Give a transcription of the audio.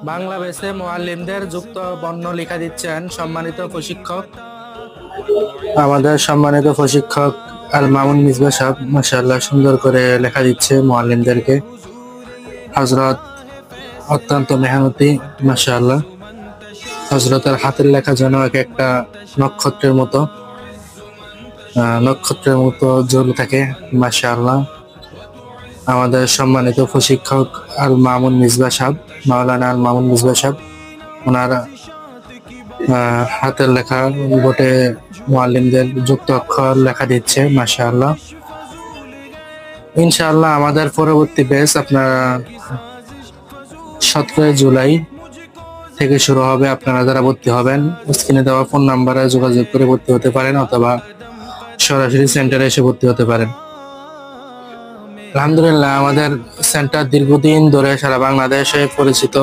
বাংলা বেসে মুআল্লিমদের যুক্ত বর্ণ লেখা দিচ্ছেন সম্মানিত প্রশিক্ষক, আমাদের সম্মানিত প্রশিক্ষক আল মামুন মিসবাহ সাহেব। মাশাআল্লাহ সুন্দর করে লেখা দিচ্ছে মুআল্লিমদেরকে। হযরত অত্যন্ত মেহনতি, মাশাআল্লাহ। হযরতের হাতের লেখা যেন এক একটা নক্ষত্রের মতো জ্বলে থাকে, মাশাআল্লাহ। আমাদের সম্মানিত প্রশিক্ষক আল মামুন মিসবাহ সাহেব, মাওলানা আল মামুন মিসবাহ সাহেব, ওনার হাতের লেখা বোর্ডে মুআল্লিমদের যুক্ত অক্ষর লেখা দিচ্ছে, মাশাআল্লাহ। ইনশাআল্লাহ আমাদের পরবর্তী ব্যাচ আপনারা 17 জুলাই থেকে শুরু হবে। আপনারা যারা ভর্তি হবেন স্ক্রিনে দেওয়া ফোন নাম্বারে যোগাযোগ করে ভর্তি হতে পারেন, অথবা সরাসরি সেন্টারে এসে ভর্তি হতে পারেন। আলহামদুলিল্লাহ, আমাদের সেন্টার দীর্ঘদিন ধরে সারা বাংলাদেশে পরিচিত।